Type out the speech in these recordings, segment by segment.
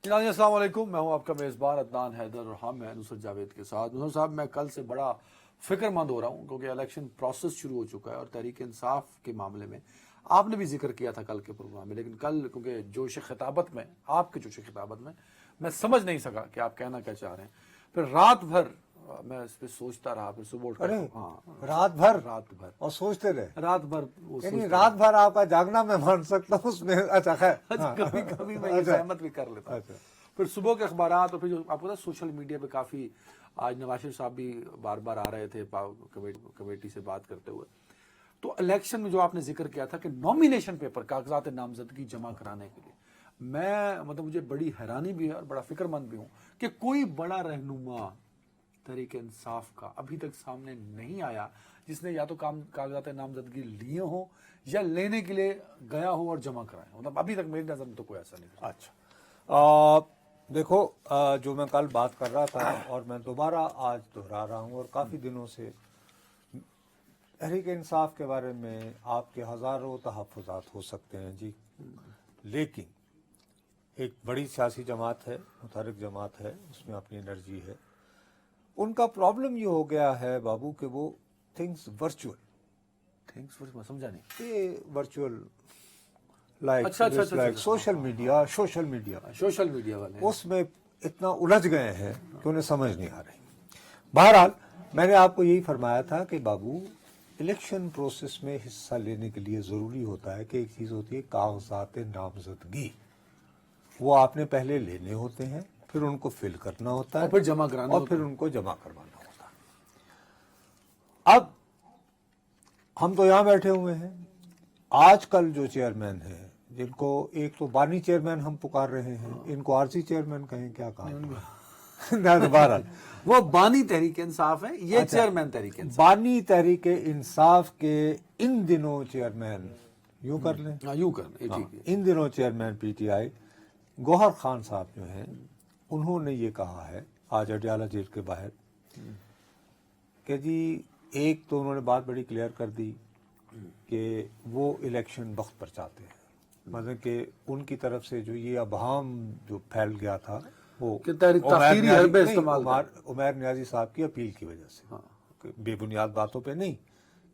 جناب السلام علیکم، میں ہوں آپ کا میزبان عدنان حیدر اور ہم ہیں نصرت جاوید کے ساتھ۔ نصرت صاحب، میں کل سے بڑا فکر مند ہو رہا ہوں کیونکہ الیکشن پروسیس شروع ہو چکا ہے اور تحریک انصاف کے معاملے میں آپ نے بھی ذکر کیا تھا کل کے پروگرام میں، لیکن کل کیونکہ جوش خطابت میں آپ کے جوش خطابت میں سمجھ نہیں سکا کہ آپ کہنا کیا چاہ رہے ہیں۔ پھر رات بھر میں اس پہ سوچتا رہا، پھر صبح اٹھ کر رات بھر اور سوچتے رہے، رات بھر یعنی رات بھر آپ کا جاگنا میں مان سکتا ہوں اس میں۔ اچھا خیر، کبھی کبھی میں یہ سہمت بھی کر لیتا ہوں۔ پھر صبح کے اخبارات اور پھر جو آپ کو پتا سوشل میڈیا پہ کافی، آج نواز شریف صاحب بھی بار بار آ رہے تھے کمیٹی سے بات کرتے ہوئے، تو الیکشن میں جو آپ نے ذکر کیا تھا کہ نامینیشن پیپر کاغذات نامزدگی جمع کرانے کے لیے، میں مجھے بڑی حیرانی بھی ہے اور بڑا فکر مند بھی ہوں کہ کوئی بڑا رہنما تحریک انصاف کا ابھی تک سامنے نہیں آیا جس نے یا تو کاغذات نامزدگی لیے ہوں یا لینے کے لیے گیا ہو اور جمع کرائے ہوں۔ ابھی تک میری نظر میں تو کوئی ایسا نہیں۔ اچھا دیکھو، جو میں کل بات کر رہا تھا اور میں دوبارہ آج دہرا رہا ہوں، اور کافی دنوں سے تحریک انصاف کے بارے میں آپ کے ہزاروں تحفظات ہو سکتے ہیں جی، لیکن ایک بڑی سیاسی جماعت ہے، متحرک جماعت ہے، اس میں اپنی انرجی ہے۔ ان کا پرابلم یہ ہو گیا ہے بابو کہ وہ تھنگس ورچوئل، سمجھا نہیں، یہ ورچوئل لائک سوشل میڈیا والے اس میں اتنا الجھ گئے ہیں کہ انہیں سمجھ نہیں آ رہی۔ بہرحال میں نے آپ کو یہی فرمایا تھا کہ بابو، الیکشن پروسیس میں حصہ لینے کے لیے ضروری ہوتا ہے کہ ایک چیز ہوتی ہے کاغذات نامزدگی، وہ آپ نے پہلے لینے ہوتے ہیں، پھر ان کو فل کرنا ہوتا ہے، اور پھر جمع کرانا اور پھر ان کو جمع کروانا ہوتا ہے۔ اب ہم تو یہاں بیٹھے ہوئے ہیں، آج کل جو چیئرمین ہیں، جن کو ایک تو بانی چیئرمین ہم پکار رہے ہیں، ان کو عارضی چیئرمین کہیں، کیا کہا؟ بہرحال وہ بانی تحریک انصاف ہے، یہ چیئرمین تحریک انصاف، بانی تحریک انصاف کے ان دنوں چیئرمین، یوں کر لیں، ان دنوں چیئرمین پی ٹی آئی گوہر خان صاحب جو ہیں، انہوں نے یہ کہا ہے آج اڈیالہ جیل کے باہر کہ جی، ایک تو انہوں نے بات بڑی کلیئر کر دی کہ وہ الیکشن وقت پر چاہتے ہیں، مطلب کہ ان کی طرف سے جو یہ ابہام جو پھیل گیا تھا وہ عمیر نیازی صاحب کی اپیل کی وجہ سے، بے بنیاد باتوں پہ نہیں،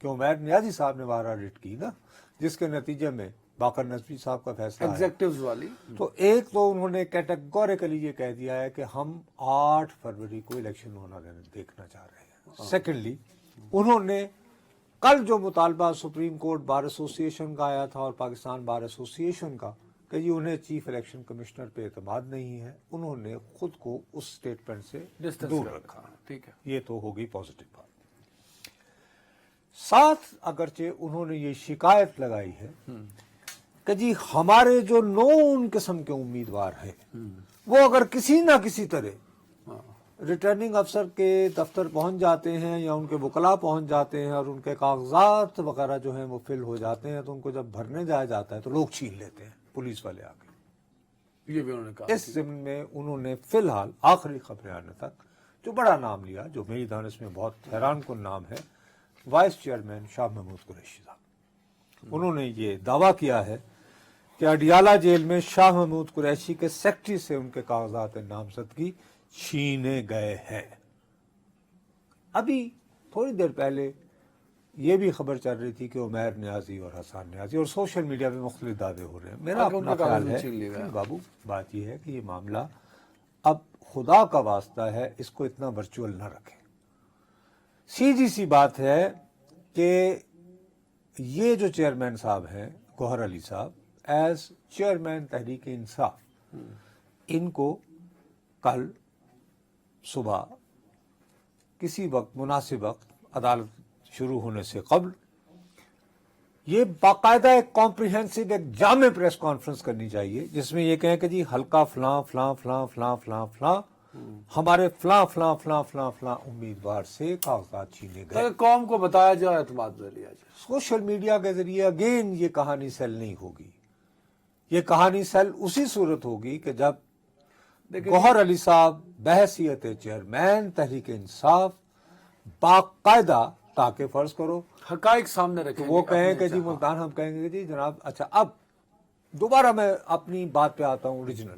کہ عمیر نیازی صاحب نے وہاں آڈٹ کی نا، جس کے نتیجے میں باقر نقوی صاحب کا فیصلہ ایگزیکٹوز والی، تو ایک تو انہوں نے کیٹیگوریکلی یہ کہہ دیا ہے کہ ہم 8 فروری کو الیکشن ہونا دیکھنا چاہ رہے ہیں۔ سیکنڈلی، انہوں نے کل جو مطالبہ سپریم کورٹ بار ایسوسی ایشن کا آیا تھا اور پاکستان بار ایسوسی ایشن کا کہ جی انہیں چیف الیکشن کمشنر پہ اعتماد نہیں ہے، انہوں نے خود کو اس سٹیٹمنٹ سے دور رکھا۔ ٹھیک ہے، یہ تو ہوگی پازیٹو بات۔ ساتھ اگرچہ انہوں نے یہ شکایت لگائی ہے کہ جی ہمارے جو نون قسم کے امیدوار ہیں وہ اگر کسی نہ کسی طرح ریٹرننگ افسر کے دفتر پہنچ جاتے ہیں یا ان کے وکلاء پہنچ جاتے ہیں اور ان کے کاغذات وغیرہ جو ہیں وہ فل ہو جاتے ہیں، تو ان کو جب بھرنے جایا جاتا ہے تو لوگ چھین لیتے ہیں، پولیس والے آ کے۔ یہ بھی انہوں نے کہا۔ اس ضمن میں انہوں نے فی الحال آخری خبریں آنے تک جو بڑا نام لیا، جو میری دانش میں بہت حیران کن نام ہے، وائس چیئرمین شاہ محمود قریشی صاحب، انہوں نے یہ دعویٰ کیا ہے کہ اڈیالہ جیل میں شاہ محمود قریشی کے سیکٹری سے ان کے کاغذات نامزدگی چھینے گئے ہیں۔ ابھی تھوڑی دیر پہلے یہ بھی خبر چل رہی تھی کہ عمیر نیازی اور حسان نیازی، اور سوشل میڈیا پہ مختلف دعوے ہو رہے ہیں۔ میرا اپنا خیال ہے بابو، بات یہ ہے کہ یہ معاملہ اب خدا کا واسطہ ہے اس کو اتنا ورچوئل نہ رکھیں۔ سیدھی سی بات ہے کہ یہ جو چیئرمین صاحب ہیں گوہر علی صاحب، ایز چیئرمین تحریک انصاف، ان کو کل صبح کسی وقت، مناسب وقت، عدالت شروع ہونے سے قبل یہ باقاعدہ ایک کمپریہنسو، ایک جامع پریس کانفرنس کرنی چاہیے جس میں یہ کہیں کہ جی حلقہ فلاں فلاں فلاں فلاں فلاں فلاں ہمارے فلاں فلاں فلاں فلاں فلاں امیدوار سے کاغذات چھینے گئے، قوم کو بتایا جائے، اعتماد میں لیا جائے۔ سوشل میڈیا کے ذریعے اگین یہ کہانی سیل نہیں ہوگی۔ یہ کہانی سیل اسی صورت ہوگی کہ جب گوہر علی صاحب بحیثیت چیئرمین تحریک انصاف باقاعدہ، تاکہ فرض کرو حقائق سامنے رکھیں، وہ کہیں کہ جی ملتان، ہم کہیں گے جی جناب، اچھا اب دوبارہ میں اپنی بات پہ آتا ہوں اوریجنل،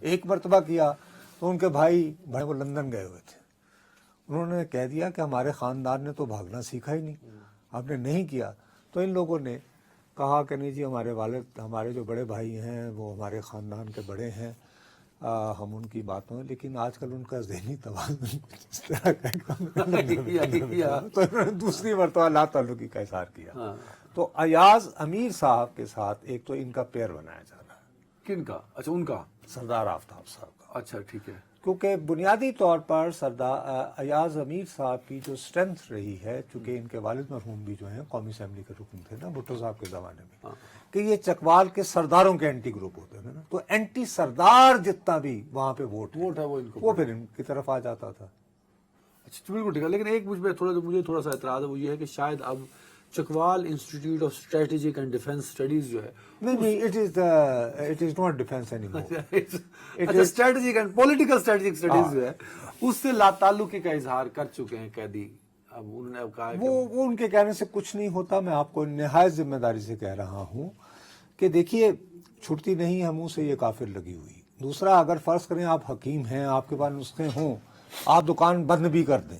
ایک مرتبہ کیا تو ان کے بھائی وہ لندن گئے ہوئے تھے، انہوں نے کہہ دیا کہ ہمارے خاندان نے تو بھاگنا سیکھا ہی نہیں، آپ نے نہیں کیا. تو ان لوگوں نے کہا کہ نہیں جی ہمارے والد، ہمارے جو بڑے بھائی ہیں وہ ہمارے خاندان کے بڑے ہیں، ہم ان کی باتوں، لیکن آج کل ان کا ذہنی توازن کچھ اس طرح کا تو انہوں نے دوسری مرتبہ لا تعلقی کا اظہار کیا. تو ایاز امیر صاحب کے ساتھ ایک تو ان کا پیئر بنایا جا رہا ہے. کن کا؟ اچھا ان کا، سردار آفتاب صاحب کا. اچھا ٹھیک ہے. کیونکہ بنیادی طور پر ایاز امیر صاحب کی جو اسٹرینتھ رہی ہے، چونکہ ان کے والد مرحوم بھی جو ہیں قومی اسمبلی کے رکن تھے نا بھٹو صاحب کے زمانے میں، کہ یہ چکوال کے سرداروں کے اینٹی گروپ ہوتے ہیں نا، تو اینٹی سردار جتنا بھی وہاں پہ ووٹ ہے وہ پھر ان کی طرف آ جاتا تھا. اچھا بالکل ٹھیک ہے. لیکن ایک مجھے تھوڑا سا اعتراض ہے، وہ یہ ہے کہ شاید اب Chakwal institute of strategic and defence studies جو ہے، نہیں it is not defence any more. Strategic and political strategic studies جو ہے اس سے لا تعلقی کا اظہار کر چکے ہیں قیدی. اب انہوں نے کہا وہ ان کے کہنے سے کچھ نہیں ہوتا. میں آپ کو نہایت ذمہ داری سے کہہ رہا ہوں کہ دیکھیے چھٹتی نہیں ہے منہ سے یہ کافر لگی ہوئی. دوسرا، اگر فرض کریں آپ حکیم ہیں، آپ کے پاس نسخے ہوں، آپ دکان بند بھی کر دیں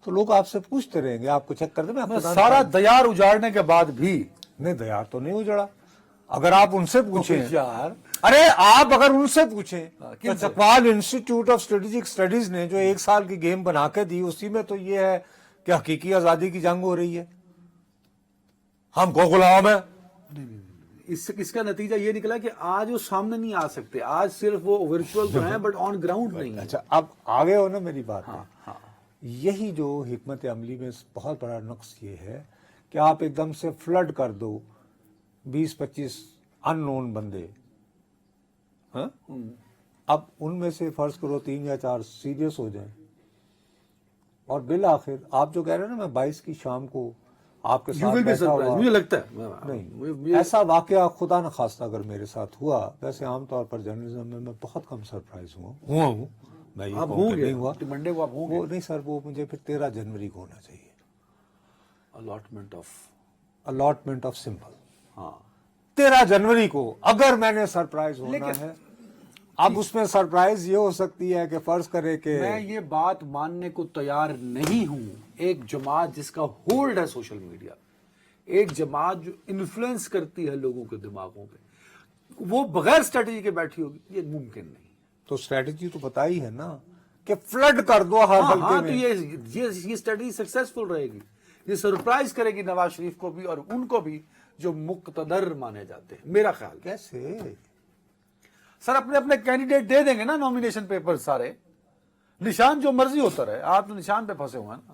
تو لوگ آپ سے پوچھتے رہیں گے، آپ کو چیک کر دیں. میں سارا دیار اجاڑنے کے بعد بھی نہیں، دیار تو نہیں اجڑا. اگر آپ ان سے پوچھیں یار، ارے آپ اگر ان سے پوچھیں کہ Chakwal institute of strategic studies نے جو 1 سال کی گیم بنا کے دی، اسی میں تو یہ ہے کہ حقیقی آزادی کی جنگ ہو رہی ہے، ہم کو غلام ہے. اس کا نتیجہ یہ نکلا کہ آج وہ سامنے نہیں آ سکتے، آج صرف وہ ورچوئل تو ہیں بٹ آن گراؤنڈ نہیں ہے. اچھا اب آگے ہو نا میری بات ہے. یہی جو حکمت عملی میں بہت بڑا نقص یہ ہے کہ آپ ایک دم سے فلڈ کر دو 20-25 ان نون بندے، ہاں اب ان میں سے فرض کرو 3 یا 4 سیریس ہو جائیں، اور بالآخر آپ جو کہہ رہے ہیں نا میں 22 کی شام کو آپ کے ساتھ بیٹھا ہوا، مجھے لگتا ہے نہیں ایسا واقعہ خدا نخواستہ اگر میرے ساتھ ہوا. ویسے عام طور پر جرنلزم میں بہت کم سرپرائز ہوں میں یہ کہوں کہ نہیں ہوا. منڈے کو آپ ہوں گے؟ وہ نہیں سر، وہ مجھے پھر 13 جنوری کو ہونا چاہیے. Allotment of symbol. ہاں 13 جنوری کو اگر میں نے سرپرائز ہونا ہے. اب اس میں سرپرائز یہ ہو سکتی ہے کہ فرض کرے کہ میں یہ بات ماننے کو تیار نہیں ہوں. ایک جماعت جس کا ہولڈ ہے سوشل میڈیا، ایک جماعت جو انفلوئنس کرتی ہے لوگوں کے دماغوں پہ، وہ بغیر اسٹریٹجی کے بیٹھی ہوگی، یہ ممکن نہیں. تو اسٹریٹجی تو پتہ ہی ہے نا کہ فلڈ کر دو ہر ہاں تو یہ اسٹریٹجی سکسیسفل رہے گی. یہ سرپرائز کرے گی نواز شریف کو بھی اور ان کو بھی جو مقتدر مانے جاتے ہیں. میرا خیال کیسے سر اپنے اپنے کینڈیڈیٹ دے دیں گے نا نامینیشن پیپر سارے، نشان جو مرضی ہوتا رہے. آپ تو نشان پہ پھنسے ہوئے ہیں نا.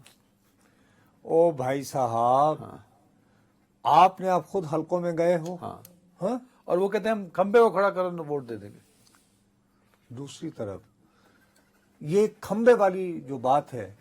او بھائی صاحب آپ نے اب خود حلقوں میں گئے ہو، ہاں اور وہ کہتے ہیں ہم کھمبے کو کھڑا کرو ووٹ دے دیں گے. دوسری طرف یہ کھمبے والی جو بات ہے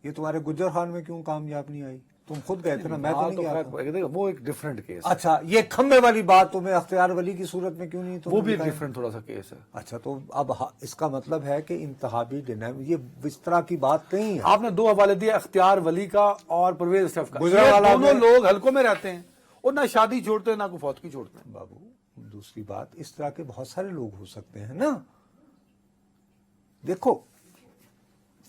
یہ تمہارے گجر خان میں کیوں کامیاب نہیں آئی؟ تم خود گئے تھے نا، میں تو نہیں گیا تھا. وہ ایک ڈفرنٹ کیس. اچھا یہ کھمبے والی بات تمہیں اختیار ولی کی صورت میں کیوں نہیں؟ وہ بھی ایک ڈفرنٹ تھوڑا سا کیس ہے. اچھا تو اب اس کا مطلب ہے کہ انتخابی یہ اس طرح کی بات نہیں ہے. آپ نے 2 حوالے دیے، اختیار ولی کا اور پرویز اشرف کا. گجرانوالہ دونوں لوگ حلقوں میں رہتے ہیں اور نہ شادی چھوڑتے ہیں نہ کوئی فوت کی چھوڑتے ہیں. بابو دوسری بات، اس طرح کے بہت سارے لوگ ہو سکتے ہیں نا. دیکھو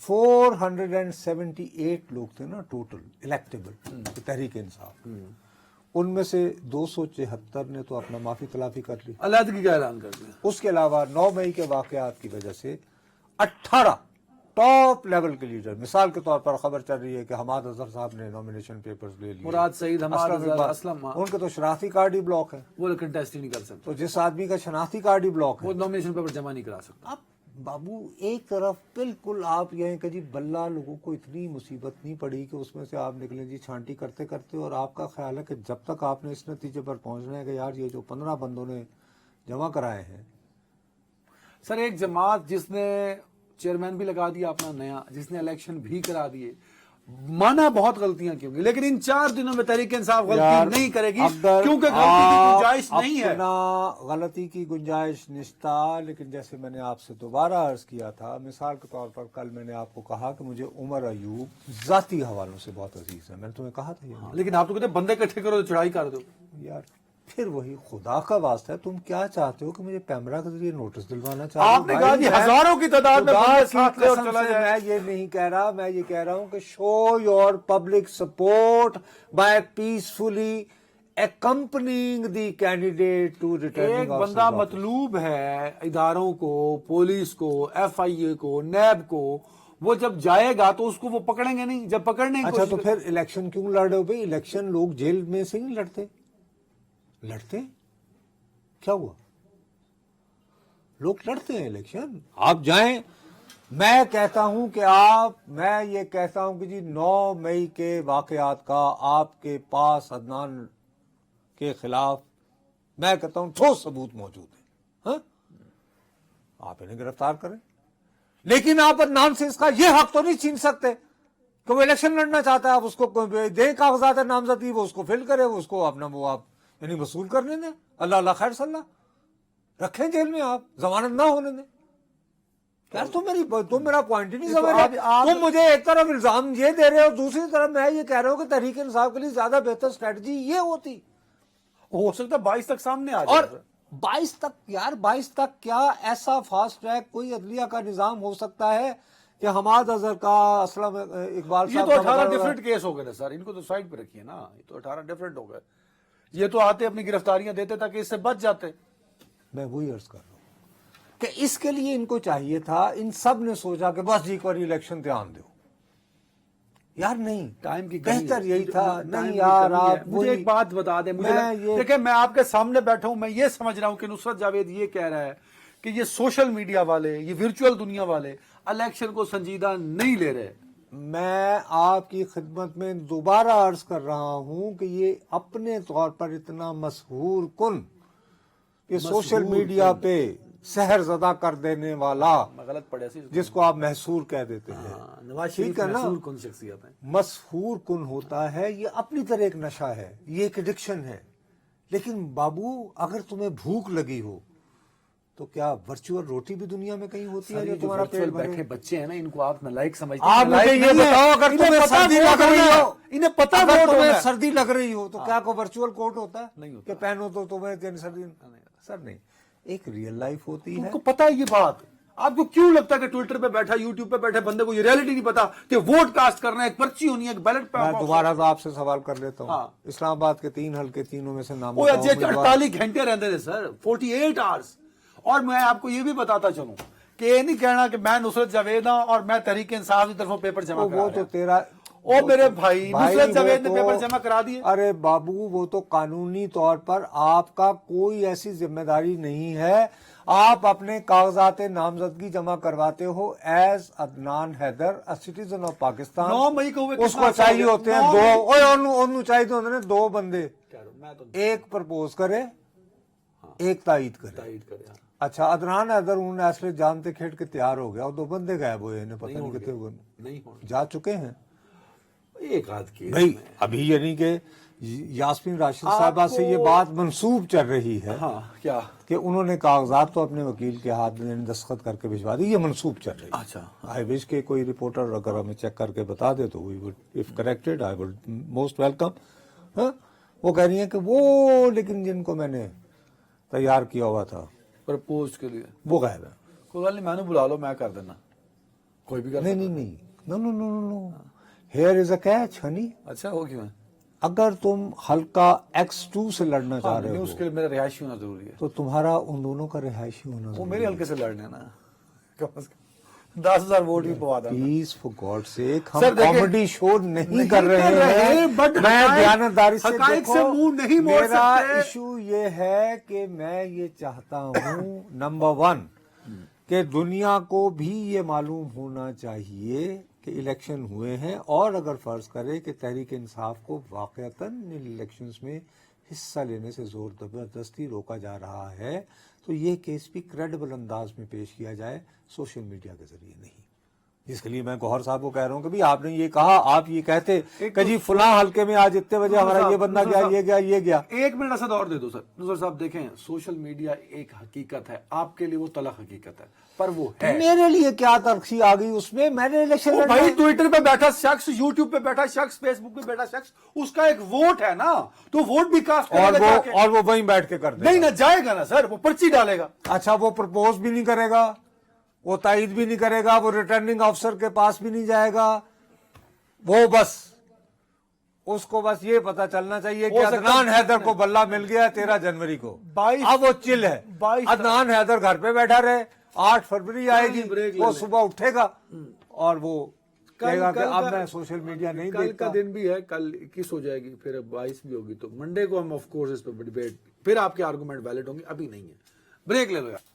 478 لوگ تھے نا ٹوٹل الیکٹیبل تحریک انصاف، ان میں سے 274 نے تو اپنا معافی تلافی کر لی، علیحدگی کا اعلان کر دیا. اس کے علاوہ 9 مئی کے واقعات کی وجہ سے 18 ٹاپ لیول کے لیڈر، مثال کے طور پر خبر چل رہی ہے کہ حماد اظہر صاحب نے نامینیشن پیپرز لے لیے، مراد سعید، حماد اظہر، اسلم، ان کے تو شناختی کارڈ ہی بلاک ہے، وہ کنٹیسٹ ہی نہیں کر سکتے. تو جس آدمی کا شناختی کارڈ ہی بلاک ہے وہ نامینیشن پیپر جمع نہیں کرا سکتا. اب بابو ایک طرف بالکل آپ یہ کہ جی بلہ لوگوں کو اتنی مصیبت نہیں پڑی کہ اس میں سے آپ نکلیں جی چھانٹی کرتے کرتے، اور آپ کا خیال ہے کہ جب تک آپ نے اس نتیجے پر پہنچنا ہے کہ یار یہ جو 15 بندوں نے جمع کرائے ہیں. سر ایک جماعت جس نے چیئرمین بھی لگا دیا اپنا نیا، جس نے الیکشن بھی کرا دیے، مانا بہت غلطیاں کی ہوں گی، لیکن ان 4 دنوں میں تحریک انصاف غلطی نہیں کرے گی کیونکہ غلطی کی گنجائش نہیں ہے. غلطی کی گنجائش نشتا. لیکن جیسے میں نے آپ سے دوبارہ عرض کیا تھا، مثال کے طور پر کل میں نے آپ کو کہا کہ مجھے عمر ایوب ذاتی حوالوں سے بہت عزیز ہے، میں نے تمہیں کہا تھا یہ. لیکن آپ تو کہتے ہیں بندے اکٹھے کرو تو چڑھائی کر دو. یار پھر وہی خدا کا واسطہ ہے، تم کیا چاہتے ہو کہ مجھے پیمرا کے ذریعے نوٹس دلوانا چاہتے ہو؟ آپ نے کہا جی ہزاروں کی تعداد میں خدا بندے کی ساتھ لے اور قسم چلا سے جائے. میں یہ نہیں کہہ رہا، میں یہ کہہ رہا ہوں کہ show your public support by peacefully accompanying the candidate to returning ایک officers بندہ office. مطلوب ہے اداروں کو، پولیس کو، ایف آئی اے کو، نیب کو، وہ جب جائے گا تو اس کو وہ پکڑیں گے نہیں. جب پکڑنے کی اچھا کوشش تو پھر الیکشن کیوں لڑ رہے ہو بھائی؟ الیکشن لوگ جیل میں سے نہیں لڑتے کیا ہوا؟ لوگ لڑتے ہیں الیکشن. آپ جائیں، میں کہتا ہوں کہ میں یہ کہتا ہوں کہ جی 9 مئی کے واقعات کا آپ کے پاس عدنان کے خلاف میں کہتا ہوں ٹھوس ثبوت موجود ہے. ہاں آپ انہیں گرفتار کریں، لیکن آپ عدنان سے اس کا یہ حق تو نہیں چھین سکتے کہ وہ الیکشن لڑنا چاہتا ہے، آپ اس کو دے کاغذات نامزدگی، وہ اس کو فل کرے، وہ اس کو اپنا وہ آپ یعنی وصول کرنے دیں. اللہ اللہ خیر صلی اللہ رکھیں جیل میں، آپ ضمانت نہ ہونے دیں. یار تم میرا پوائنٹ ہی نہیں سمجھ رہے. تم مجھے ایک طرف الزام یہ دے رہے ہو، دوسری طرف میں یہ کہہ رہا ہوں کہ تحریک انصاف کے لیے زیادہ بہتر اسٹریٹجی یہ ہوتی. ہو سکتا ہے 22 تک سامنے آ اور جائے. 22 تک کیا ایسا فاسٹ ٹریک کوئی عدلیہ کا نظام ہو سکتا ہے کہ حماد اظہر کا، اسلم اقبال یہ صاحب تو کا 18 مقابلہ؟ ڈفرنٹ کیس ہو گئے نا سر، ان کو تو سائڈ پہ رکھیے نا. یہ تو 18 ڈفرنٹ ہو گئے. یہ تو آتے اپنی گرفتاریاں دیتے تاکہ اس سے بچ جاتے. میں وہی عرض کر رہا ہوں کہ اس کے لیے ان کو چاہیے تھا، ان سب نے سوچا کہ بس جی کوئی الیکشن دھیان دو. یار نہیں، ٹائم کی بہتر یہی تھا. نہیں کی یار کمی ہے. آپ مجھے ایک بات بتا دیں. دیکھیں میں آپ کے سامنے بیٹھا ہوں، میں یہ سمجھ رہا ہوں کہ نصرت جاوید یہ کہہ رہا ہے کہ یہ سوشل میڈیا والے، یہ ورچوئل دنیا والے الیکشن کو سنجیدہ نہیں لے رہے. میں آپ کی خدمت میں دوبارہ عرض کر رہا ہوں کہ یہ اپنے طور پر اتنا مسحور کن، یہ سوشل میڈیا پہ سحر زدہ کر دینے والا، میں غلط پڑھا سی جس کو آپ محصور کہہ دیتے ہیں، نواز شریف ٹھیک ہے نا؟ مسحور کن شخصیت ہے. مسحور کن ہوتا ہے، یہ اپنی طرح ایک نشہ ہے، یہ ایک ایڈکشن ہے. لیکن بابو اگر تمہیں بھوک لگی ہو تو کیا ورچوئل روٹی بھی دنیا میں کہیں ہوتی ہے جو تمہارا پیٹ بھرے؟ بیٹھے بچے ہیں نا، ان کو آپ نالائق سمجھتے آپ مجھے یہ بتاؤ، اگر تمہیں سردی لگ رہی ہو، انہیں پتا اگر تمہیں سردی لگ رہی ہو تو کیا کوئی ورچوئل کوٹ ہوتا ہے نہیں ہوتا کہ پہنو تو تمہیں سردی؟ سر نہیں، ایک ریئل لائف ہوتی ہے. کو پتا ہے یہ بات. آپ کو کیوں لگتا ہے کہ ٹویٹر پہ بیٹھا، یوٹیوب پہ بیٹھے بندے کو یہ ریئلٹی نہیں پتا کہ ووٹ کاسٹ کرنا ہے، ایک پرچی ہونی ہے، ایک بیلٹ پہ. میں دوبارہ تو آپ سے سوال کر لیتا ہوں، اسلام آباد کے 3 حلقے، تینوں میں سے نام 48 گھنٹے رہتے تھے سر، 48 آورس. اور میں آپ کو یہ بھی بتاتا چلوں کہ یہ نہیں کہنا کہ میں نصرت جاوید ہوں اور میں تحریک انصاف کی طرف پیپر جمع کرا وہ تو تیرا، او میرے بھائی، نصرت جاوید نے پیپر جمع کرا دیے. ارے بابو وہ تو قانونی طور پر آپ کا کوئی ایسی ذمہ داری نہیں ہے. آپ اپنے کاغذات نامزدگی جمع کرواتے ہو as Adnan Haider, citizen of Pakistan. 9 مئی کو اس کو چاہیے ہوتے ہیں 2 چاہیے ہوتے ہیں 2 بندے، ایک پرپوز کرے، ایک تائید کرے. اچھا عدنان حیدر انہوں نے ایسے جانتے کھیٹ کے تیار ہو گیا اور 2 بندے غائب ہوئے، انہیں پتہ نہیں کتنے جا چکے ہیں. ایک آدھ کی بھائی ابھی یعنی کہ یاسمین راشد صاحبہ سے یہ بات منسوب چل رہی ہے کیا کہ انہوں نے کاغذات تو اپنے وکیل کے ہاتھ میں دستخط کر کے بھجوا دی، یہ منسوب چل رہی ہے. اچھا آئی وش کہ کوئی رپورٹر اگر ہمیں چیک کر کے بتا دے تو we would of corrected I would most welcome. وہ کہہ رہی ہیں کہ وہ لیکن جن کو میں نے تیار کیا ہوا تھا پرپوز کے لیے وہ غائب ہے. کوئی بات نہیں، میں نے بلا لو، میں کر دینا، کوئی بھی کر نہیں نہیں نہیں، no no no no, here is a catch honey. اچھا ہو کیوں ہے؟ اگر تم حلقہ X2 سے لڑنا چاہ رہے اس ہو کے لیے میرا رہائشی ہونا ضروری ہے. تو تمہارا ان دونوں کا رہائشی ہونا وہ ضروری میرے حلقے سے لڑنے نا، کم از کم 10,000 ووٹ بھی پوا دینا. پلیز فار گاڈ سیک، ہم سر دیکھیں، کامیڈی شو نہیں کر رہے ہیں. میں دیانتداری سے حقائق سے منہ نہیں موڑ میرا سکتے. ایشو یہ ہے کہ میں یہ چاہتا ہوں نمبر 1 کہ دنیا کو بھی یہ معلوم ہونا چاہیے کہ الیکشن ہوئے ہیں، اور اگر فرض کرے کہ تحریک انصاف کو واقعتاً الیکشنز میں حصہ لینے سے زور زبردستی روکا جا رہا ہے تو یہ کیس بھی کریڈیبل انداز میں پیش کیا جائے، سوشل میڈیا کے ذریعے نہیں. جس کے لیے میں گوہر صاحب کو کہہ رہا ہوں کہ آپ نے یہ کہا، آپ یہ کہتے کہ جی فلاں حلقے میں آج اتنے بجے ہمارا یہ بندہ گیا، یہ گیا. ایک منٹ اسد اور دے دو سر. نصر صاحب دیکھیں، سوشل میڈیا ایک حقیقت ہے، آپ کے لیے وہ تلخ حقیقت ہے، پر وہ ہے. میرے لیے کیا ترقی آ گئی اس میں الیکشن بھائی ٹویٹر پہ بیٹھا شخص، یوٹیوب پہ بیٹھا شخص، فیس بک پہ بیٹھا شخص، اس کا ایک ووٹ ہے نا، تو ووٹ بھی کاسٹ کرے گا اور وہ وہیں بیٹھ کے کر دے نہیں نہ جائے گا نا سر، وہ پرچی ڈالے گا. اچھا وہ پرپوز بھی نہیں کرے گا، وہ تائید بھی نہیں کرے گا، وہ ریٹرننگ آفیسر کے پاس بھی نہیں جائے گا، وہ بس اس کو بس یہ پتا چلنا چاہیے کہ عدنان حیدر کو بلہ مل گیا 13 جنوری کو، اب وہ چل ہے. عدنان حیدر گھر پہ بیٹھا رہے، 8 فروری آئے گی، وہ صبح اٹھے گا اور وہ کہے گا کہ اب میں سوشل میڈیا نہیں دیکھتا. کل کا دن بھی ہے، کل 21 ہو جائے گی، پھر 22 بھی ہوگی، تو منڈے کو ہم آف کورس اس پہ ڈیبیٹ، پھر آپ کے آرگومنٹ ویلڈ ہوں گے، ابھی نہیں ہے. بریک لے لو یار.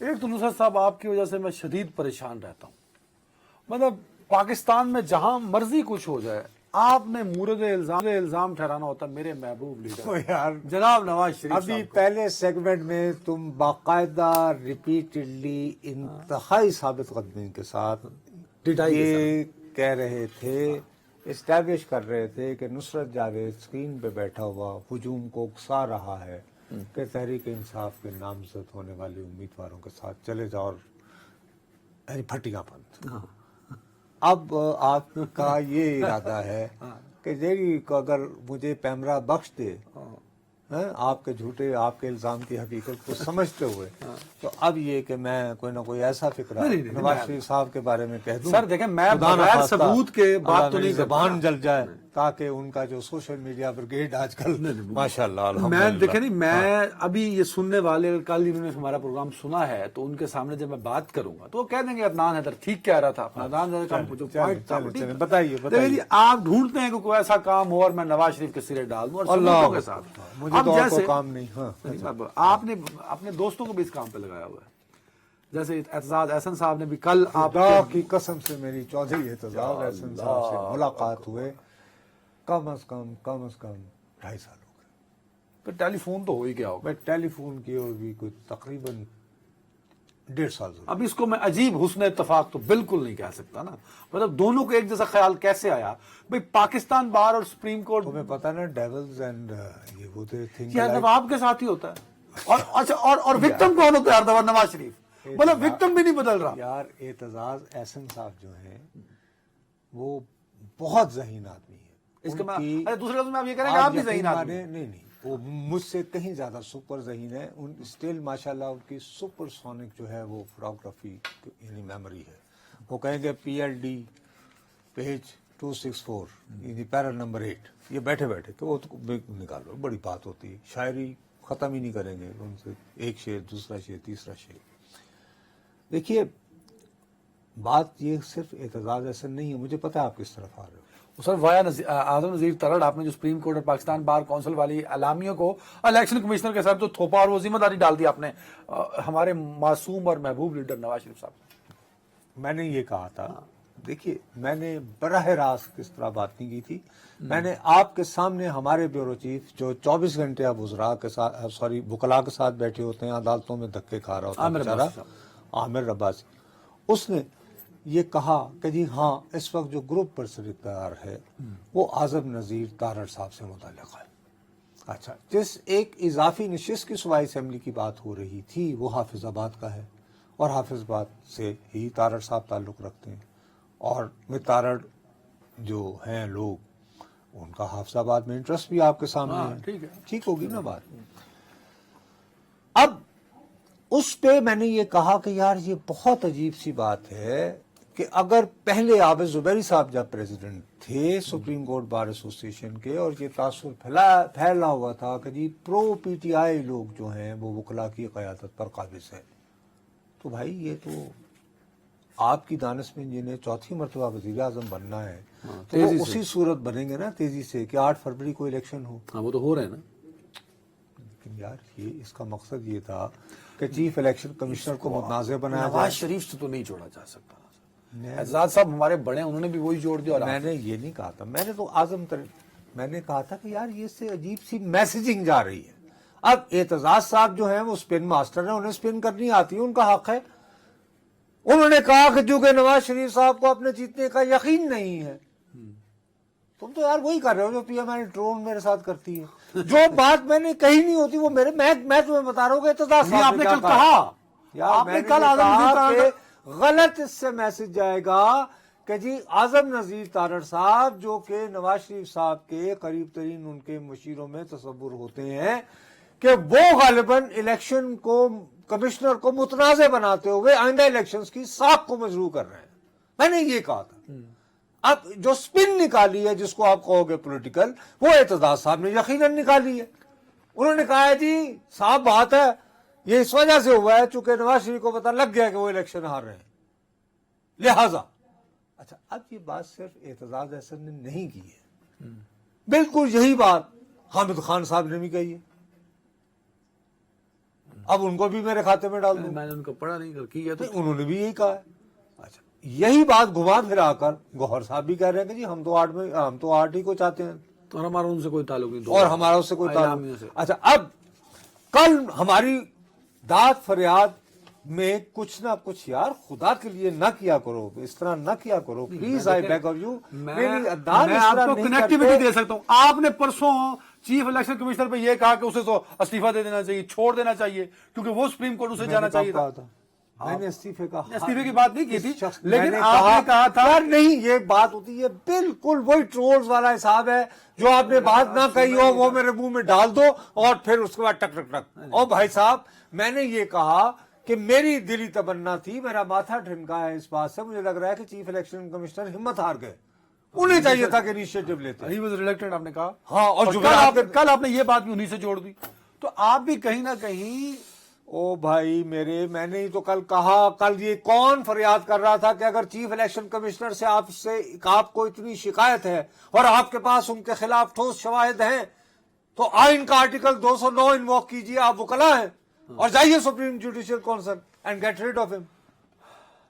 ایک تو نصرت صاحب آپ کی وجہ سے میں شدید پریشان رہتا ہوں. مطلب پاکستان میں جہاں مرضی کچھ ہو جائے، آپ نے مورد الزام ٹھہرانا ہوتا میرے محبوب لیڈر جناب نواز شریف. ابھی پہلے سیگمنٹ میں تم باقاعدہ ریپیٹڈلی انتہائی ثابت قدمی کے ساتھ یہ کہہ رہے تھے، اسٹیبلش کر رہے تھے کہ نصرت جاوید اسکرین پہ بیٹھا ہوا ہجوم کو اکسا رہا ہے کہ تحریک انصاف کے نامزد ہونے والے امیدواروں کے ساتھ چلے جاؤ اور پھٹیاں بند. اب آپ کا یہ ارادہ ہے کہ جی اگر مجھے پیمرا بخش دے آپ کے جھوٹے، آپ کے الزام کی حقیقت کو سمجھتے ہوئے، تو اب یہ کہ میں کوئی نہ کوئی ایسا فکرہ نواز شریف صاحب کے بارے میں کہہ دوں. سر دیکھیں، میں بغیر ثبوت کے بات تو نہیں، زبان جل جائے تاکہ ان کا جو سوشل میڈیا بریگیڈ آج کل ماشاءاللہ میں دیکھیں نہیں، میں ابھی یہ سننے والے کل انہوں نے ہمارا پروگرام سنا ہے، تو ان کے سامنے جب میں بات کروں گا تو وہ کہہ دیں گے عدنان حیدر ٹھیک کہہ رہا تھا. عدنان حیدر کا جو پوائنٹ تھا، بتائیے آپ ڈھونڈتے ہیں کہ کوئی ایسا کام ہو اور میں نواز شریف کے سرے ڈال دوں اور ثبوتوں کے ساتھ. مجھے تو اور کوئی کام نہیں. آپ نے اپنے دوستوں کو بھی اس کام پہ لگایا ہوا ہے، جیسے اعتزاز احسن صاحب نے بھی کل آپ کی قسم سے میری چودھری اعتزاز احسن صاحب سے ملاقات ہوئے کم از کم 2.5 سال ہو گئے. پھر ٹیلی فون تو ہو ہی گیا ہوگا. ٹیلی فون کی اور بھی کوئی تقریباً 1.5 سال. اب اس کو میں عجیب حسن اتفاق تو بالکل نہیں کہہ سکتا نا. مطلب دونوں کو ایک جیسا خیال کیسے آیا؟ بھئی پاکستان بار اور سپریم کورٹ، تمہیں پتا نا ڈیولز اینڈ یہ وہ تھنگ آپ کے ساتھ ہی ہوتا ہے. اور وکٹم کون ہوتا ہے ہر دفعہ؟ نواز شریف. مطلب وکٹم بھی نہیں بدل رہا یار. اعتزاز احسن صاحب جو ہیں وہ بہت ذہین آدمی ہے. اس کے دوسرے لفظ میں آپ یہ کہیں گے آپ بھی ذہین آدمی ہیں. نہیں، وہ مجھ سے کہیں زیادہ سپر ذہین ہے. ان اسٹل ماشاءاللہ ان کی سپر سونک جو ہے وہ فوٹوگرافی یعنی میموری ہے. وہ کہیں گے PLD پیج 264 یعنی پیرا نمبر 8 یہ بیٹھے کہ وہ نکالو، بڑی بات ہوتی ہے. شاعری ختم ہی نہیں کریں گے ان سے، ایک شعر دوسرا شعر تیسرا شعر. دیکھیے بات یہ صرف اعتزاز ایسا نہیں ہے، مجھے پتا ہے آپ کس طرف آ رہے ہو. سر وایا اعظم نذیر ترڑ، آپ نے جو سپریم کورٹ اور پاکستان بار کونسل والی اعلامیوں کو الیکشن کمشنر کے ساتھ جو تھوپا اور وہ ذمہ داری ڈال دی آپ نے ہمارے معصوم اور محبوب لیڈر نواز شریف صاحب. میں نے یہ کہا تھا، دیکھیے میں نے براہ راست کس طرح بات نہیں کی تھی. میں نے آپ کے سامنے ہمارے بیورو چیف جو 24 گھنٹے اب وزراء کے ساتھ وکلاء کے ساتھ بیٹھے ہوتے ہیں، عدالتوں میں دھکے کھا رہا ہوتا ہے بیچارہ عامر رباسی، اس نے یہ کہا کہ جی ہاں اس وقت جو گروپ پر اقتدار ہے وہ اعظم نذیر تارڑ صاحب سے متعلق ہے. اچھا، جس ایک اضافی نشست کی صوبائی اسمبلی کی بات ہو رہی تھی وہ حافظ آباد کا ہے، اور حافظ آباد سے ہی تارڑ صاحب تعلق رکھتے ہیں، اور میں تارڑ جو ہیں لوگ ان کا حافظ آباد میں انٹرسٹ بھی آپ کے سامنے ہے. ٹھیک ہوگی نا بات. اب اس پہ میں نے یہ کہا کہ یار یہ بہت عجیب سی بات ہے کہ اگر پہلے عابد زبیری صاحب جب پریزیڈنٹ تھے سپریم کورٹ بار ایسوسی ایشن کے، اور یہ تاثر پھیلا ہوا تھا کہ جی پرو PTI لوگ جو ہیں وہ وکلاء کی قیادت پر قابض ہے، تو بھائی یہ تو آپ کی دانش میں جنہیں چوتھی مرتبہ وزیر اعظم بننا ہے تو وہ اسی صورت بنیں گے نا تیزی سے کہ 8 فروری کو الیکشن ہو. وہ تو ہو رہے ہیں نا. لیکن یار یہ اس کا مقصد یہ تھا کہ چیف الیکشن کمشنر کو متنازع بنایا جائے. نواز شریف سے تو نہیں جوڑا جا سکتا. اعتزاز صاحب ہمارے بڑے، انہوں نے بھی وہی جوڑ دیا. میں نے یہ نہیں کہا تھا، میں نے تو میں نے کہا تھا کہ یار یہ اس سے عجیب سی میسیجنگ جا رہی ہے. اب اعتزاز صاحب جو ہیں وہ اسپن ماسٹر ہیں، انہیں اسپن کرنی آتی ہے، ان کا حق ہے. انہوں نے کہا کہ چونکہ نواز شریف صاحب کو اپنے جیتنے کا یقین نہیں ہے. تم تو یار وہی کر رہے ہو جو پی ایم ایل ٹرون میرے ساتھ کرتی ہے. جو بات میں نے کہی نہیں ہوتی وہ میرے میں تمہیں بتا رہا ہوں کہ اعتزاز صاحب آپ نے کل کہا، یار آپ میں نے نے کل کہا آزم کہ غلط اس سے میسج جائے گا کہ جی اعظم نذیر تارڑ صاحب جو کہ نواز شریف صاحب کے قریب ترین ان کے مشیروں میں تصور ہوتے ہیں کہ وہ غالباً الیکشن کو کمشنر کو متنازع بناتے ہوئے آئندہ الیکشنز کی ساکھ کو مجروح کر رہے ہیں. میں نے یہ کہا تھا. اب جو سپن نکالی ہے جس کو آپ کہو گے پولیٹیکل، وہ اعتزاز صاحب نے یقیناً نکالی ہے. انہوں نے کہا ہے جی صاحب بات ہے یہ اس وجہ سے ہوا ہے چونکہ نواز شریف کو پتہ لگ گیا کہ وہ الیکشن ہار رہے ہیں لہذا. اچھا اب یہ بات صرف اعتزاز احسن نے نہیں کی ہے، بالکل یہی بات حامد خان صاحب نے بھی کہی ہے. اب ان کو بھی میرے کھاتے میں ڈال دوں. میں نے ان کو پڑھا نہیں کیا تو انہوں نے بھی یہی کہا ہے. اچھا یہی بات گھما پھرا کر گوہر صاحب بھی کہہ رہے ہیں کہ جی ہم تو آرٹ ہی کو چاہتے ہیں اور ہمارا ان سے کوئی تعلق نہیں اور ہمارا اس سے کوئی تعلق اعلامیہ سے. اچھا اب کل ہماری داد فریاد میں کچھ نہ کچھ یار خدا کے لیے نہ کیا کرو، اس طرح نہ کیا کرو please, I beg of you. میں آپ کو کنیکٹیوٹی دے سکتا ہوں. آپ نے پرسوں چیف الیکشن کمشنر پہ یہ کہا کہ اسے تو استعفیٰ دے دینا چاہیے، چھوڑ دینا چاہیے کیونکہ وہ سپریم کورٹ اسے جانا چاہیے تھا. میں نے استعفے کا استعفے کی بات نہیں کی تھی لیکن میں آپ نے کہا تھا یار نہیں یہ بات ہوتی ہے بالکل وہی ٹرولز والا حساب ہے جو آپ نے بات نہ کہی ہو وہ میرے منہ میں ڈال دو اور پھر اس کے بعد ٹک ٹک ٹک. اور بھائی صاحب میں نے یہ کہا کہ میری دلی تمنا تھی، میرا ماتھا ٹھنکا ہے اس بات سے، مجھے لگ رہا ہے کہ چیف الیکشن کمشنر ہمت ہار گئے. انہیں چاہیے تھا کہ انیشیٹو لیتے. ہی واز ریلیکٹڈ آپ نے کہا. ہاں اور کل آپ نے یہ بات بھی انہی سے جوڑ دی. تو آپ بھی کہیں نہ کہیں او بھائی میرے، میں نے تو کل کہا، کل یہ کون فریاد کر رہا تھا کہ اگر چیف الیکشن کمشنر سے آپ کو اتنی شکایت ہے اور آپ کے پاس ان کے خلاف ٹھوس شواہد ہیں تو آئین کا آرٹیکل 209 انووک کیجیے، آپ وکلا ہیں اور جائیے supreme judicial council and get rid of him.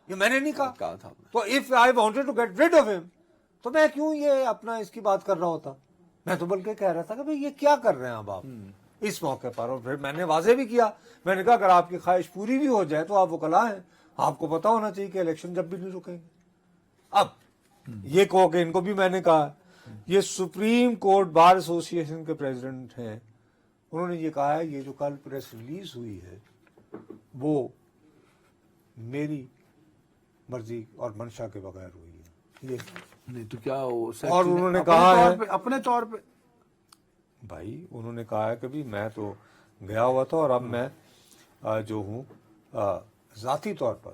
یہ میں نے نہیں کہا تھا. تو if I wanted to get rid of him تو میں کیوں یہ اپنا اس کی بات کر رہا ہوتا. میں تو بلکہ کہہ رہا تھا کہ بھئی یہ کیا کر رہے ہیں اب آپ اس موقع پر. اور پھر میں نے واضح بھی کیا، میں نے کہا اگر آپ کی خواہش پوری بھی ہو جائے تو آپ وکلا ہیں، آپ کو پتا ہونا چاہیے کہ الیکشن جب بھی نہیں رکیں گے. اب یہ کہو کہ ان کو بھی میں نے کہا یہ سپریم کورٹ بار ایسوسی ایشن کے پریزیڈنٹ ہیں، انہوں نے یہ کہا ہے یہ جو کل پریس ریلیز ہوئی ہے وہ میری مرضی اور منشا کے بغیر ہوئی ہے. یہ نہیں تو کیا اور انہوں نے کہا ہے اپنے طور پہ بھائی انہوں نے کہا ہے کہ بھی میں تو گیا ہوا تھا اور اب میں جو ہوں ذاتی طور پر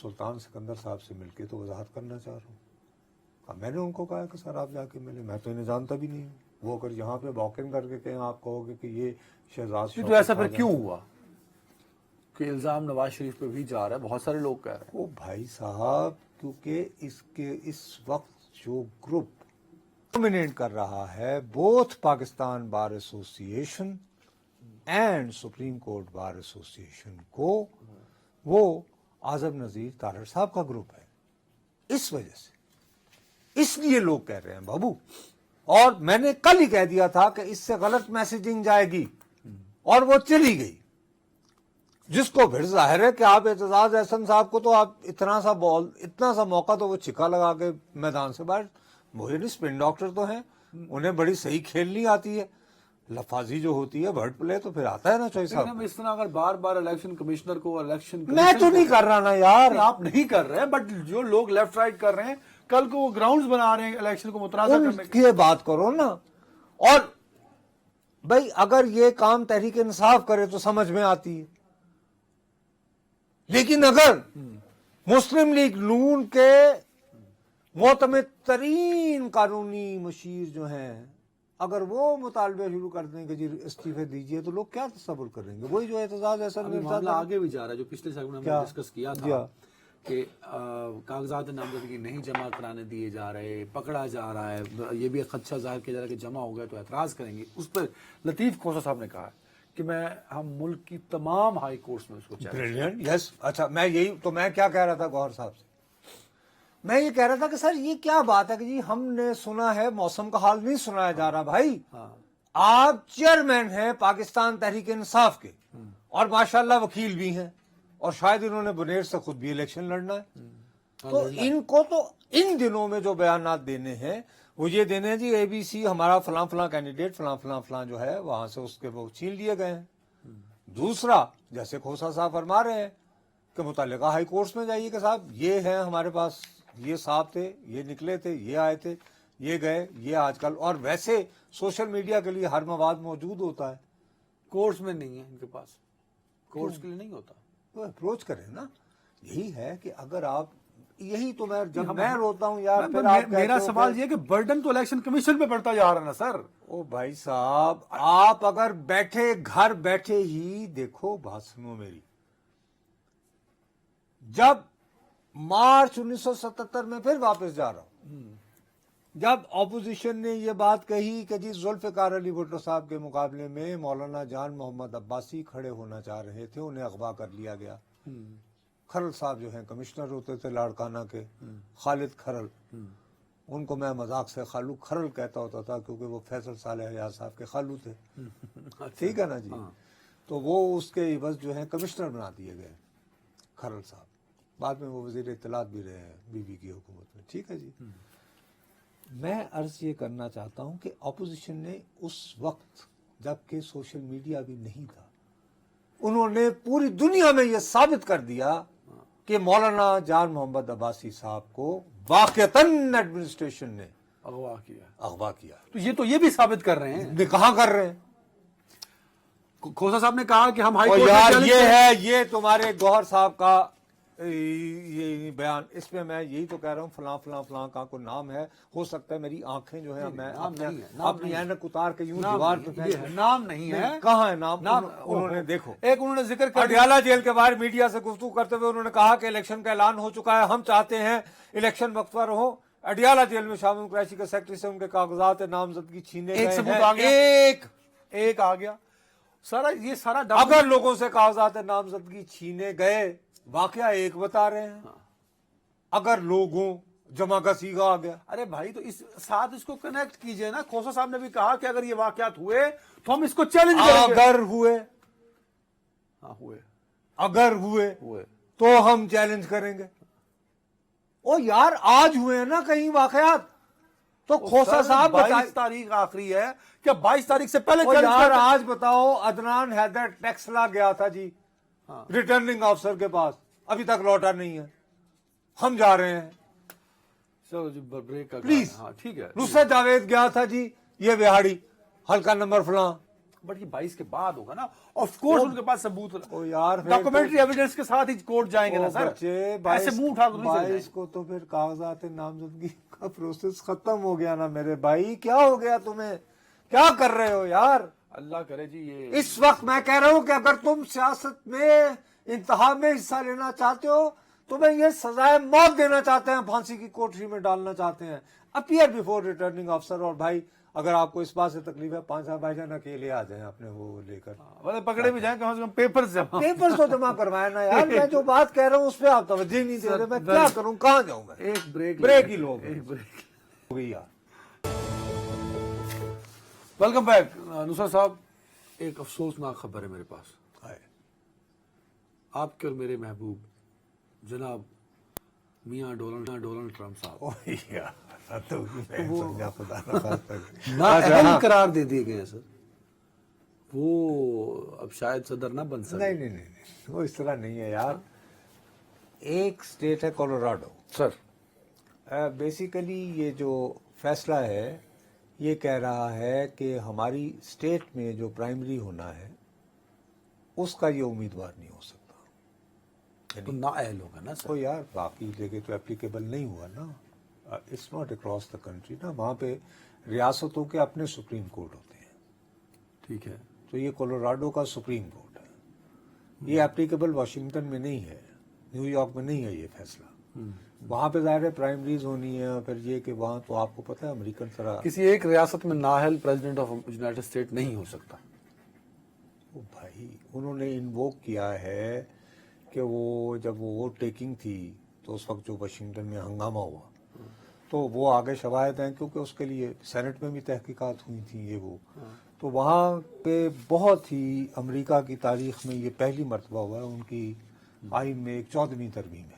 سلطان سکندر صاحب سے مل کے تو وضاحت کرنا چاہ رہا ہوں. اب میں نے ان کو کہا کہ سر آپ جا کے ملے، میں تو انہیں جانتا بھی نہیں ہوں. وہ اگر یہاں پہ واک-ان کر کے کہیں آپ کہو گے کہ یہ شہزاد تو ایسا پھر کیوں ہوا کہ الزام نواز شریف پہ بھی جا رہا ہے؟ بہت سارے لوگ کہہ رہے ہیں. وہ بھائی صاحب کیونکہ اس وقت جو گروپ ڈومینیٹ کر رہا ہے بوتھ پاکستان بار ایسوسی ایشن اینڈ سپریم کورٹ بار ایسوسی ایشن کو، وہ اعظم نذیر تارڑ صاحب کا گروپ ہے. اس وجہ سے اس لیے لوگ کہہ رہے ہیں بابو. اور میں نے کل ہی کہہ دیا تھا کہ اس سے غلط میسیجنگ جائے گی اور وہ چلی گئی، جس کو پھر ظاہر ہے کہ آپ اعتزاز احسن صاحب کو تو آپ اتنا سا موقع تو وہ چھکا لگا کے میدان سے باہر. مجھے نہیں اسپن ڈاکٹر تو ہیں، انہیں بڑی صحیح کھیلنی آتی ہے، لفاظی جو ہوتی ہے ورڈ پلے تو پھر آتا ہے نا چوئی صاحب. اس طرح اگر بار بار الیکشن کمشنر کو الیکشن میں تو نہیں کر رہا نا یار، آپ نہیں کر رہے ہیں، بٹ جو لوگ لیفٹ رائٹ کر رہے ہیں کل کو وہ گراؤنڈز بنا رہے ہیں الیکشن کو متنازع کرنے کی بات کرو نا. اور بھائی اگر یہ کام تحریک انصاف کرے تو سمجھ میں آتی ہے، لیکن اگر مسلم لیگ نون کے معتمد ترین قانونی مشیر جو ہیں اگر وہ مطالبے شروع کر دیں کہ جی استعفے دیجئے تو لوگ کیا تصور کریں گے. وہی جو اعتزاز احسن معاملہ آگے بھی جا رہا ہے جو پچھلے سیگمنٹ میں ڈسکس کیا تھا کہ کاغذات نامزدگی نہیں جمع کرانے دیے جا رہے، پکڑا جا رہا ہے. یہ بھی ایک خدشہ ظاہر کیا جا رہا ہے کہ جمع ہو گئے تو اعتراض کریں گے. اس پر لطیف کھوسہ صاحب نے کہا کہ ہم ملک کی تمام ہائی کورٹس میں اس کو چیلنج. بریلینٹ. یس. اچھا میں کیا کہہ رہا تھا گوہر صاحب سے، میں یہ کہہ رہا تھا کہ سر یہ کیا بات ہے کہ جی ہم نے سنا ہے موسم کا حال نہیں سنایا جا رہا. بھائی آپ چیئرمین ہیں پاکستان تحریک انصاف کے اور ماشاءاللہ وکیل بھی ہیں اور شاید انہوں نے بنیر سے خود بھی الیکشن لڑنا ہے. تو ان کو تو ان دنوں میں جو بیانات دینے ہیں وہ یہ دینے ہیں جی اے بی سی ہمارا فلاں فلاں کینڈیڈیٹ فلاں فلاں فلاں جو ہے وہاں سے اس کے وہ چھین لیے گئے ہیں. دوسرا جیسے کھوسا صاحب فرما رہے ہیں کہ متعلقہ ہائی کورٹس میں جائیے کہ صاحب یہ ہیں ہمارے پاس، یہ صاحب تھے، یہ نکلے تھے، یہ آئے تھے، یہ گئے، یہ آج کل. اور ویسے سوشل میڈیا کے لیے ہر مواد موجود ہوتا ہے. کورٹس میں نہیں ہے ان کے پاس، کورٹس کے لیے نہیں ہوتا. تو اپروچ کریں نا. یہی ہے کہ اگر آپ یہی تو میں جب میں روتا ہوں یار پھر آپ میرا سوال یہ کہ برڈن تو الیکشن کمیشن پہ پڑتا جا رہا ہے نا سر. او بھائی صاحب آپ اگر بیٹھے گھر بیٹھے ہی دیکھو بات سنو میری. جب مارچ 1977 میں پھر واپس جا رہا ہوں، جب اپوزیشن نے یہ بات کہی کہ جی ذوالفقار علی بھٹو صاحب کے مقابلے میں مولانا جان محمد عباسی کھڑے ہونا چاہ رہے تھے، انہیں اغوا کر لیا گیا. کھرل صاحب جو ہیں کمشنر ہوتے تھے لاڑکانہ کے، خالد کھرل، ان کو میں مذاق سے خالو کھرل کہتا ہوتا تھا کیونکہ وہ فیصل صالح حیات صاحب کے خالو تھے. ٹھیک ہے نا جی. تو وہ اس کے عوض جو ہیں کمشنر بنا دیے گئے کھرل صاحب. بعد میں وہ وزیر اطلاعات بھی رہے ہیں بی بی کی حکومت میں. ٹھیک ہے جی. میں عرض یہ کرنا چاہتا ہوں کہ اپوزیشن نے اس وقت جبکہ سوشل میڈیا بھی نہیں تھا، انہوں نے پوری دنیا میں یہ ثابت کر دیا کہ مولانا جان محمد عباسی صاحب کو واقعتاً ایڈمنسٹریشن نے اغوا کیا. تو یہ بھی ثابت کر رہے ہیں. کہاں کر رہے ہیں؟ کھوسا صاحب نے کہا کہ ہم ہائی اور کورٹ یار میں یہ ہے یہ تمہارے گوہر صاحب کا یہ بیان. اس میں یہی تو کہہ رہا ہوں فلاں فلاں فلاں کا کوئی نام ہے. ہو سکتا ہے میری آنکھیں جو ہیں میں اپنی اینک اتار کے یوں دیوار پہ نام نہیں ہے. کہاں ہے نام؟ انہوں نے دیکھو ایک انہوں نے ذکر کر اڈیالہ جیل کے باہر میڈیا سے گفتگو کرتے ہوئے انہوں نے کہا کہ الیکشن کا اعلان ہو چکا ہے، ہم چاہتے ہیں الیکشن وقت پر ہو. اڈیالہ جیل میں شامل قریشی کے سیکرٹری سے ان کے کاغذات نامزدگی چھینے ایک گئے ثبوت آ گیا، ایک آ گیا. یہ سارا اگر لوگوں سے کاغذات نامزدگی چھینے گئے، واقعہ ایک بتا رہے ہیں. اگر لوگوں جمع کا سیگا آ گیا. ارے بھائی تو اس ساتھ اس کو کنیکٹ کیجئے نا. کھوسا صاحب نے بھی کہا کہ اگر یہ واقعات ہوئے تو ہم اس کو چیلنج کریں گے. اگر ہوئے ہوئے اگر ہوئے تو ہم چیلنج کریں گے. او یار آج ہوئے ہیں نا کہیں واقعات تو کھوسا صاحب 22 تاریخ آخری ہے. کیا 22 تاریخ سے پہلے یار آج بتاؤ عدنان حیدر ٹیکسلا گیا تھا جی ریٹرننگ آفیسر کے پاس، ابھی تک لوٹا نہیں ہے. ہم جا رہے ہیں. چلو جی بریک کا پلیز. ہاں ٹھیک ہے. نصرت جاوید گیا تھا جی یہ وہاڑی حلقہ نمبر فلاں. بٹ یہ 22 کے بعد ہوگا نا. آف کورس ان کے پاس ثبوت یار ڈاکومنٹری ایویڈنس کے ساتھ ہی کورٹ جائیں گے نا سر. ایسے منہ اٹھا کر نہیں چلے 22 کو تو پھر کاغذات نامزدگی کا پروسیس ختم ہو گیا نا میرے بھائی. کیا ہو گیا تمہیں؟ کیا کر رہے ہو یار؟ اللہ کرے جی. یہ اس وقت میں کہہ رہا ہوں کہ اگر تم سیاست میں انتہا میں حصہ لینا چاہتے ہو، تمہیں یہ سزائے موت دینا چاہتے ہیں، پھانسی کی کوٹری میں ڈالنا چاہتے ہیں، اپیئر بیفور ریٹرننگ آفیسر. اور بھائی اگر آپ کو اس بات سے تکلیف ہے 5 سال بھائی جان اکیلے آ جائیں اپنے وہ لے کر پکڑے بھی جائیں کم سے کم پیپرز تو جمع کروائے نا یار. میں جو بات کہہ رہا ہوں اس پہ آپ توجہ ہی نہیں دے رہے. میں کیا کروں؟ کہاں جاؤں میں؟ ایک بریک ہی لوگ ہو گئی یار. Welcome back. نصرت صاحب ایک افسوسناک خبر ہے میرے پاس. آپ کے اور میرے محبوب جناب میاں ڈونلڈ ٹرمپ صاحب نااہل قرار دے دیے گئے ہیں سر. وہ اب شاید صدر نہ بن سکے. نہیں وہ اس طرح نہیں ہے یار. ایک سٹیٹ ہے کولوراڈو سر. بیسیکلی یہ جو فیصلہ ہے یہ کہہ رہا ہے کہ ہماری سٹیٹ میں جو پرائمری ہونا ہے اس کا یہ امیدوار نہیں ہو سکتا. تو نااہل ہوگا نا سر. تو یار باقی جگہ تو اپلیکیبل نہیں ہوا نا. It's not across the country نا. وہاں پہ ریاستوں کے اپنے سپریم کورٹ ہوتے ہیں. ٹھیک ہے. تو یہ کولوراڈو کا سپریم کورٹ ہے. یہ اپلیکیبل واشنگٹن میں نہیں ہے، نیو یارک میں نہیں ہے یہ فیصلہ. وہاں پہ ظاہر ہے پرائمریز ہونی ہے. پھر یہ کہ وہاں تو آپ کو پتہ ہے امریکن طرح کسی ایک ریاست میں نااہل پریزیڈنٹ آف یونائٹڈ اسٹیٹ نہیں ہو سکتا. بھائی انہوں نے انووک کیا ہے کہ وہ جب وہ ووٹ ٹیکنگ تھی تو اس وقت جو واشنگٹن میں ہنگامہ ہوا تو وہ آگے شواہد ہیں کیونکہ اس کے لیے سینٹ میں بھی تحقیقات ہوئی تھیں یہ وہ. تو وہاں پہ بہت ہی امریکہ کی تاریخ میں یہ پہلی مرتبہ ہوا ہے ان کی آئین میں ایک 14ویں ترمیم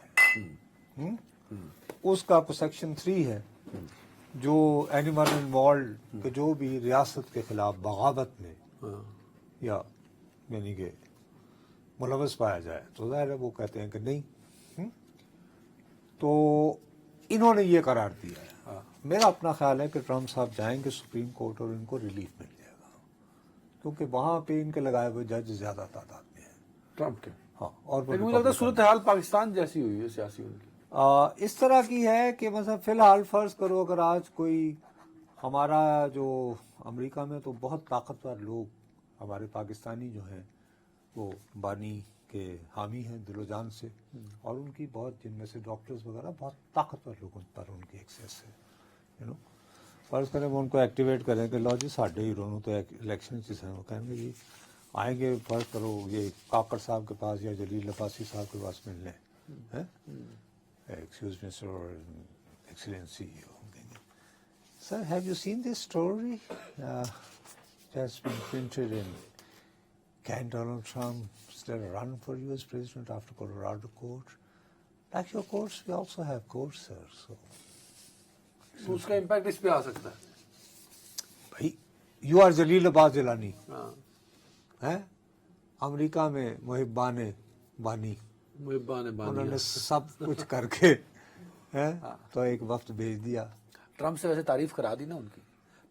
ہے، اس کا سیکشن 3 ہے جو اینیمل انوالوڈ کہ جو بھی ریاست کے خلاف بغاوت میں یا یعنی کہ ملوث پایا جائے تو ظاہر ہے وہ کہتے ہیں کہ نہیں، تو انہوں نے یہ قرار دیا ہے۔ میرا اپنا خیال ہے کہ ٹرمپ صاحب جائیں گے سپریم کورٹ اور ان کو ریلیف مل جائے گا، کیونکہ وہاں پہ ان کے لگائے ہوئے جج زیادہ تعداد میں ہیں ٹرمپ کے۔ ہاں، اور لیکن مجھے لگتا ہے صورتحال پاکستان جیسی ہوئی ہے سیاسی ان کی۔ اس طرح کی ہے کہ مثلا فی الحال فرض کرو اگر آج کوئی ہمارا جو امریکہ میں تو بہت طاقتور لوگ ہمارے پاکستانی جو ہیں وہ بانی کے حامی ہیں دل و جان سے، اور ان کی بہت جن میں سے ڈاکٹرز وغیرہ بہت طاقتور لوگوں پر ان کی ایکسیس ہے، فرض کریں وہ ان کو ایکٹیویٹ کریں کہ لو جی ساڈے ہی رونوں تو الیکشن جس ہیں وہ کہیں گے جی آئیں گے، فرض کرو یہ کاکڑ صاحب کے پاس یا جلیل عباسی صاحب کے پاس ملنے، excuse me sir Excellency, sir have you seen this story has been printed in Can Donald Trump still run for US president after Colorado court? Like your courts, we also have courts, sir. So, اس کا impact اس پہ آ سکتا ہے۔ بھائی you are جلیل عباس جیلانی ہاں، امریکہ میں محبان بانی، محبان انہوں بانی نے سب کچھ کر کے تو ایک وقت بھیج دیا۔ ٹرمپ سے ویسے تعریف کرا دی نا، ان کی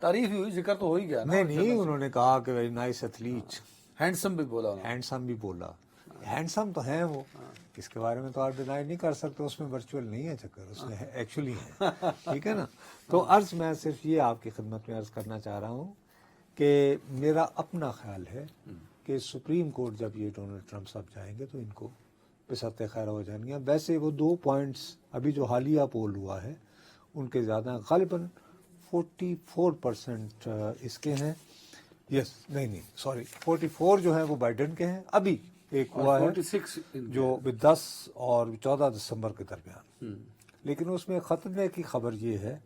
تعریف ہی ہوئی، ذکر تو ہو ہی گیا نا۔ نہیں انہوں نے کہا کہ ویری نائس ایتھلیٹ، ہینڈسم بھی بولا انہوں نے۔ ہینڈسم بھی بولا، ہینڈسم تو ہیں وہ، اس کے بارے میں تو آپ ڈینائی نہیں کر سکتے، اس میں ورچوئل نہیں ہے چکر، اس میں ایکچولی ہے، ٹھیک ہے نا۔ تو عرض میں صرف یہ آپ کی خدمت میں عرض کرنا چاہ رہا ہوں کہ میرا اپنا خیال ہے کہ سپریم کورٹ جب یہ ڈونلڈ ٹرمپ صاحب جائیں گے تو ان کو بساط خیر ہو جائیں گے۔ ویسے وہ 2 پوائنٹس ابھی جو حالیہ پول ہوا ہے ان کے زیادہ غالباً 44% اس کے ہیں، یس نہیں سوری 44 جو ہیں وہ بائیڈن کے ہیں، ابھی ایک ہوا ہے 46 جو 10 اور 14 دسمبر کے درمیان، لیکن اس میں خطرے کی خبر یہ ہے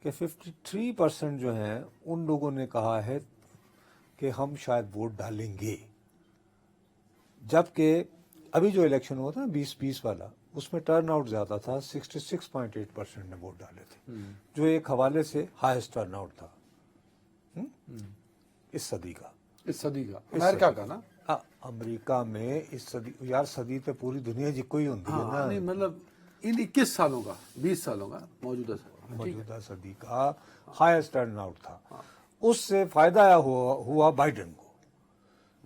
کہ 53% جو ہیں ان لوگوں نے کہا ہے کہ ہم شاید ووٹ ڈالیں گے، جبکہ ابھی جو الیکشن ہوا تھا نا 2020 والا اس میں ٹرن آؤٹ زیادہ تھا، 66.8% نے ووٹ ڈالے تھے، جو ایک حوالے سے ہائیسٹ ٹرن آؤٹ تھا اس صدی کا، امریکہ کا نا، امریکہ میں اس صدی، یار صدی تو پوری دنیا جی کوئی ہوتی ہے نا، نہیں مطلب ان 21 سالوں کا 20 سالوں کا موجودہ صدی کا ہائیسٹ ٹرن آؤٹ تھا۔ اس سے فائدہ ہوا بائیڈن کو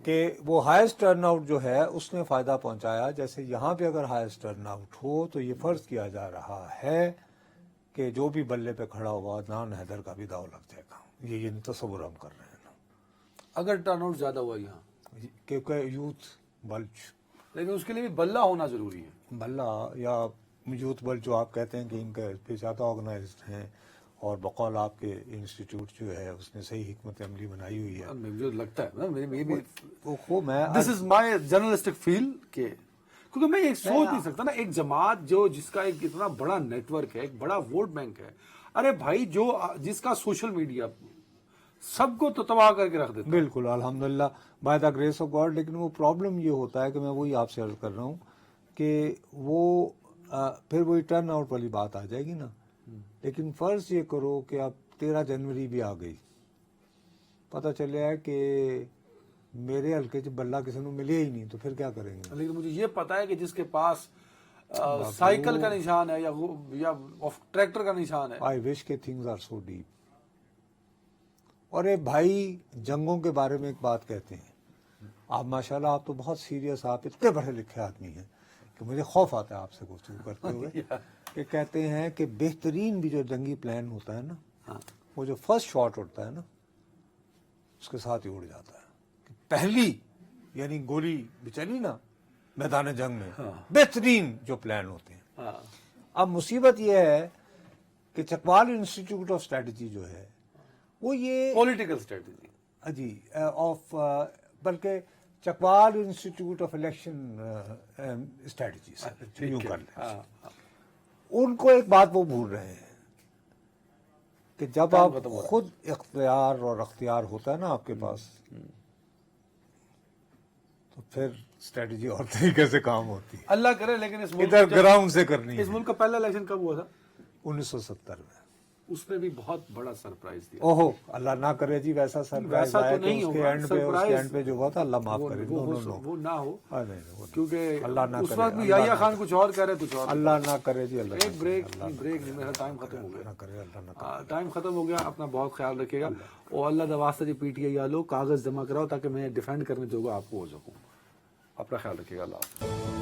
کہ وہ ہائیسٹ ٹرن آؤٹ جو ہے اس نے فائدہ پہنچایا۔ جیسے یہاں پہ اگر ہائیسٹ ٹرن آؤٹ ہو تو یہ فرض کیا جا رہا ہے کہ جو بھی بلے پہ کھڑا ہوا نان حیدر کا بھی داؤ لگ جائے گا، یہ تصور ہم کر رہے ہیں نا، اگر ٹرن آؤٹ زیادہ ہوا یہاں، کیونکہ یوتھ بلج، لیکن اس کے لیے بھی بلہ ہونا ضروری ہے، بلہ یا یوتھ بلج جو آپ کہتے ہیں کہ ان کے پہ زیادہ آرگنائزڈ ہیں، اور بقول آپ کے انسٹیٹیوٹ جو ہے اس نے صحیح حکمت عملی بنائی ہوئی ہے، مجھے لگتا ہے میں دس از مائی جرنلسٹک فیل کہ کیونکہ میں یہ سوچ نہیں سکتا نا، ایک جماعت جو جس کا ایک اتنا بڑا نیٹ ورک ہے، ایک بڑا ووٹ بینک ہے، ارے بھائی جو جس کا سوشل میڈیا سب کو تو تباہ کر کے رکھ دیتا ہے۔ بالکل الحمدللہ by the grace of God, لیکن وہ پرابلم یہ ہوتا ہے کہ میں وہی آپ سے عرض کر رہا ہوں کہ وہ پھر وہی ٹرن آؤٹ والی بات آ جائے گی نا، لیکن فرض یہ کرو کہ اب 13 جنوری بھی آ گئی، پتہ چلے کہ میرے حلقے بلہ کسی نے ملے ہی نہیں، تو پھر کیا کریں گے؟ لیکن مجھے یہ پتا ہے کہ جس کے پاس سائیکل کا نشان ہے یا ٹریکٹر کا نشان ہے، آئی وش کہ تھنگز آر سو ڈیپ۔ اور بھائی جنگوں کے بارے میں ایک بات کہتے ہیں، آپ ماشاءاللہ آپ تو بہت سیریس، آپ اتنے پڑھے لکھے آدمی ہیں کہ مجھے خوف آتا ہے آپ سے گفتگو کرتے ہوئے، کہ کہتے ہیں کہ بہترین بھی جو جنگی پلان ہوتا ہے نا، وہ جو فرسٹ شاٹ اڑتا ہے نا اس کے ساتھ ہی اڑ جاتا ہے، کہ پہلی یعنی گولی چلی نا میدان جنگ میں بہترین جو پلان ہوتے ہیں۔ اب مصیبت یہ ہے کہ چکوال انسٹیٹیوٹ آف اسٹریٹجی جو ہے وہ یہ پولیٹیکل اسٹریٹجی جی آف بلکہ Chakwal institute of election strategy یوں کر لیں، ان کو ایک بات وہ بھول رہے ہیں کہ جب آپ خود اختیار اور اختیار ہوتا ہے نا آپ کے پاس، تو پھر اسٹریٹجی اور طریقے سے کام ہوتی ہے. اللہ کرے. لیکن اس ملک ادھر گراؤنڈ سے کرنی ہے. اس ملک کا پہلا الیکشن کب ہوا تھا؟ 1970 میں. اس نے بھی بہت بڑا سرپرائز دیا. اوہو اللہ نہ کرے جی ویسا سرپرائز ویسا تو آئے تو نہیں اس کے ہوگا. اینڈ پہ اس کے اینڈ پہ جو ہوا تھا اللہ معاف کرے. وہ نہ ہو کیونکہ اللہ نہ اس کرے. وقت بھی یحییٰ خان کچھ اور کہہ رہے کچھ اور. اللہ نہ کرے جی. اللہ ایک بریک نہیں, میرا ٹائم ختم ہو گیا. نہ کرے. اللہ نہ کرے. ٹائم ختم ہو گیا. اپنا بہت خیال رکھیے گا اور اللہ دا واسطہ جی پی ٹی آئی والوں کاغذ جمع کراؤ تاکہ میں ڈیفینڈ کرنے جو آپ کو ہو سکوں. اپنا خیال رکھیے گا. اللہ حافظ.